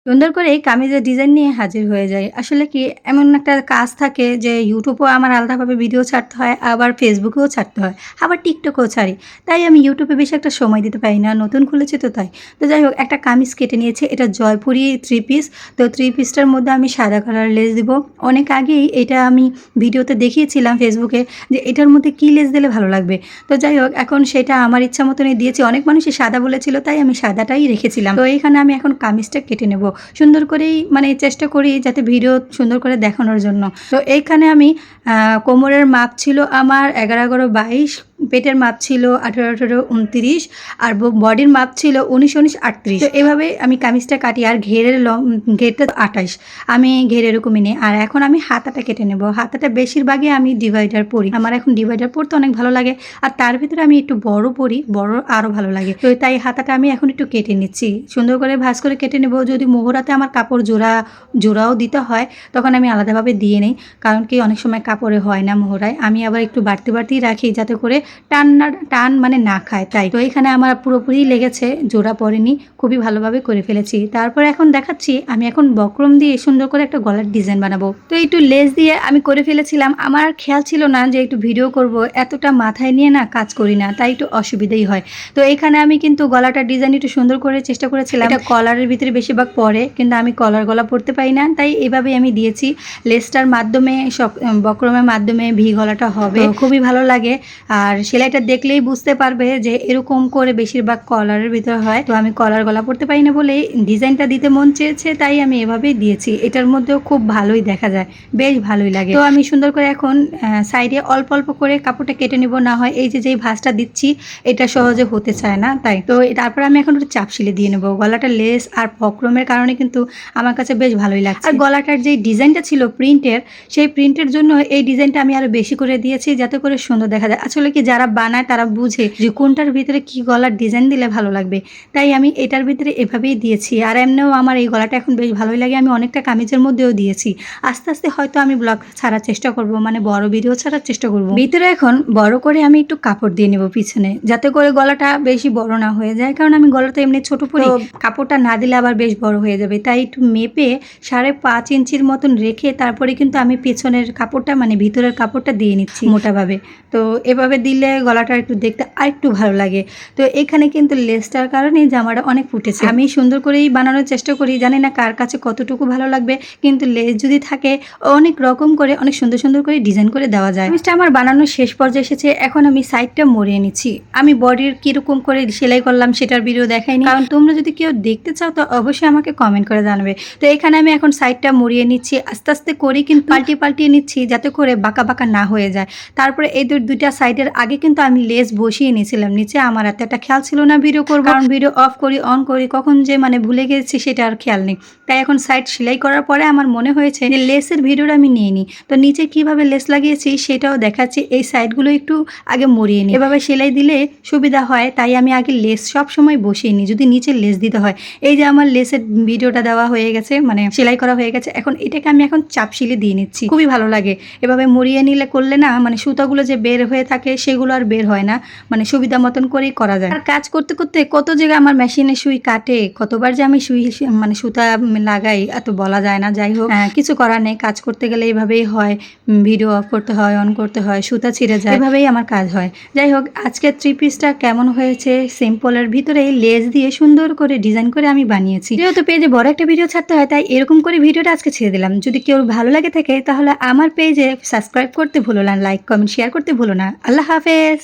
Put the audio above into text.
সুন্দর করে কামিজের ডিজাইন নিয়ে হাজির হয়ে যাই। আসলে কি এমন একটা কাজ থাকে যে ইউটিউবেও আমার আলাদাভাবে ভিডিও ছাড়তে হয়, আবার ফেসবুকেও ছাড়তে হয়, আবার টিকটকেও ছাড়ি। তাই আমি ইউটিউবে বেশি একটা সময় দিতে পারি না, নতুন খুলেছি তো তাই। তো যাই হোক একটা কামিজ কেটে নিয়েছি, এটা জয়পুরি 3 পিস। তো 3 পিসটার মধ্যে আমি সাদা কালার লেস দিব। অনেক আগেই এটা আমি ভিডিওতে দেখিয়েছিলাম ফেসবুকে যে এটার মধ্যে কী লেস দিলে ভালো লাগবে। তো যাই হোক এখন সেটা আমার ইচ্ছা মতনই দিয়েছি। অনেক মানুষই সাদা বলেছিল তাই আমি সাদাটাই রেখেছিলাম। তো এইখানে আমি এখন কামিজটা কেটে নেব। সুন্দর করেই মানে চেষ্টা করি যাতে ভিডিও সুন্দর করে দেখানোর জন্য। তো এইখানে আমি কোমরের মাপ ছিল আমার 11-11-22, পেটের মাপ ছিল 18-18-29 আর বডির মাপ ছিল 19-19-38। তো এভাবে আমি কামিজটা কাটি। আর ঘেরটা 28, আমি ঘের এরকমই নিই। আর এখন আমি হাতাটা কেটে নেব। হাতাটা বেশিরভাগই আমি ডিভাইডার পরি, আমার এখন ডিভাইডার পরতে অনেক ভালো লাগে। আর তার ভিতরে আমি একটু বড় পরি, বড় আরও ভালো লাগে। তো তাই হাতাটা আমি এখন একটু কেটে নিচ্ছি, সুন্দর করে ভাঁজ করে কেটে নেব। যদি মোহরাতে আমার কাপড় জোড়াও দিতে হয় তখন আমি আলাদাভাবে দিয়ে নিই, কারণ কি অনেক সময় কাপড়ে হয় না মোহরায়। আমি আবার একটু বাড়তি রাখি যাতে করে টান মানে না খায়। তাই তো এখানে আমার পুরোপুরি লেগেছে, জোড়া পড়েনি, খুবই ভালোভাবে করে ফেলেছি। তারপর এখন দেখাচ্ছি আমি এখন বক্রম দিয়ে সুন্দর করে একটা গলার ডিজাইন বানাবো। তো একটু লেস দিয়ে আমি করে ফেলেছিলাম। আমার আর খেয়াল ছিল না যে একটু ভিডিও করব, এতটা মাথায় নিয়ে না কাজ করি না, তাই একটু অসুবিধাই হয়। তো এখানে আমি কিন্তু গলাটার ডিজাইন একটু সুন্দর করে চেষ্টা করেছিলাম। এটা কলারের ভিতরে বেশিরভাগ পরে, কিন্তু আমি কলার গলা পরতে পারি না, তাই এভাবেই আমি দিয়েছি। লেসটার মাধ্যমে বক্রমের মাধ্যমে ভি গলাটা হবে, খুবই ভালো লাগে। আর সেলাইটা দেখলেই বুঝতে পারবে যে এরকম করে বেশিরভাগ কলারের ভিতরে হয়। তো আমি কলার গলা পরতে পারি না বলে ডিজাইনটা দিতে মন চেয়েছে, তাই আমি এভাবেই দিয়েছি। এটার মধ্যেও খুব ভালোই দেখা যায়, বেশ ভালোই লাগে। তো আমি সুন্দর করে এখন সাইডে অল্প অল্প করে কাপড়টা কেটে নেব, না হয় এই যে যেই ভাঁজটা দিচ্ছি এটা সহজে হতে চায় না। তাই তো তারপর আমি এখন একটু চাপ সিলে দিয়ে নেবো। গলাটা লেস আর বক্রমের কারণে কিন্তু আমার কাছে বেশ ভালোই লাগছে। আর গলাটার যে ডিজাইনটা ছিল প্রিন্টের, সেই প্রিন্টের জন্য এই ডিজাইনটা আমি আরো বেশি করে দিয়েছি যাতে করে সুন্দর দেখা যায়। আসলে কি যারা বানায় তারা বুঝে যে কোনটার ভিতরে কি গলার ডিজাইন দিলে ভালো লাগবে, তাই আমি এটার ভিতরে এভাবেই দিয়েছি। আর এমনিও আমার এই গলাটা এখন বেশ ভালোই লাগে, আমি অনেকটা কামিজের মধ্যেও দিয়েছি। আস্তে আস্তে হয়তো আমি ব্লগ ছাড়ার চেষ্টা করব, মানে বড় ভিডিও ছাড়ার চেষ্টা করব। ভিতরে এখন বড় করে আমি একটু কাপড় দিয়ে নেব পিছনে, যাতে করে গলাটা বেশি বড় না হয়ে যায়, কারণ আমি গলাটা এমনি ছোট পরি, কাপড়টা না দিলে আবার বেশ বড় হয়ে যাবে। তাই একটু মেপে 5.5 ইঞ্চির মতন রেখে তারপরে কিন্তু আমি পেছনের কাপড়টা মানে ভিতরের কাপড়টা দিয়ে নিচ্ছি মোটাভাবে। তো এভাবে দিলে গলাটা একটু দেখতে আরেকটু ভালো লাগে। তো এখানে কিন্তু লেসটার কারণে জামাটা অনেক ফুটেছে। আমি সুন্দর করেই বানানোর চেষ্টা করি, জানি না কার কাছে কতটুকু ভালো লাগবে, কিন্তু লেস যদি থাকে অনেক রকম করে অনেক সুন্দর করে ডিজাইন করে দেওয়া যায়। কামিজটা আমার বানানোর শেষ পর্যায়ে এসেছে, এখন আমি সাইডটা মরিয়ে নিচ্ছি। আমি বডির কিরকম করে সেলাই করলাম সেটার ভিডিও দেখাইনি, কারণ তোমরা যদি কেউ দেখতে চাও তো অবশ্যই আমাকে কমেন্ট করে জানাবে। তো এখানে আমি এখন সাইডটা মরিয়ে নিচ্ছি, আস্তে আস্তে করি কিন্তু পাল্টিয়ে নিচ্ছি যাতে করে বাঁকা না হয়ে যায়। তারপরে এই দুইটা সাইডের আগে কিন্তু আমি লেস বসিয়ে নিয়েছিলাম নিচে। আমার হাতে একটা খেয়াল ছিল না ভিডিও করব, কারণ ভিডিও অফ করি অন করি কখন যে মানে ভুলে গেছি সেটা আর খেয়াল নেই। তাই এখন সাইড সেলাই করার পরে আমার মনে হয়েছে যে লেসের ভিডিওটা আমি নিয়ে নিই। তো নিচে কিভাবে লেস লাগিয়েছি সেটাও দেখাচ্ছি। এই সাইডগুলো একটু আগে মরিয়ে নিই, এভাবে সেলাই দিলে সুবিধা হয়। তাই আমি আগে লেস সব সময় বসিয়ে নিই যদি নিচে লেস দিতে হয়। এই যে আমার লেসের ভিডিওটা দেওয়া হয়ে গেছে, মানে সেলাই করা হয়ে গেছে। এখন এটাকে আমি এখন চাপ সিলে দিয়ে নিচ্ছি, খুবই ভালো লাগে এভাবে মরিয়ে নিলে। করলে না মানে সুতাগুলো যে বের হয়ে থাকে সেগুলো আর বের হয় না, মানে সুবিধা মতন করেই করা যায়। আর কাজ করতে করতে কত জায়গায় আমার মেশিনে সুই কাটে, কতবার যে আমি সুই মানে সুতা লাগাই এত বলা যায় না। যাই হোক কিছু করার নেই, কাজ করতে গেলে এইভাবেই হয়, ভিডিও অফ করতে হয়, অন করতে হয়, সুতা ছিঁড়ে যায়, এভাবেই আমার কাজ হয়। যাই হোক আজকে 3 পিসটা কেমন হয়েছে, সিম্পলের ভিতরে লেস দিয়ে সুন্দর করে ডিজাইন করে আমি বানিয়েছি। যেহেতু পেজে বড় একটা ভিডিও ছাড়তে হয় তাই এরকম করে ভিডিওটা আজকে ছেড়ে দিলাম। যদি কেউ ভালো লাগে থাকে তাহলে আমার পেজে সাবস্ক্রাইব করতে ভুলো না, লাইক কমেন্ট শেয়ার করতে ভুলো না। আল্লাহ হাফেজ।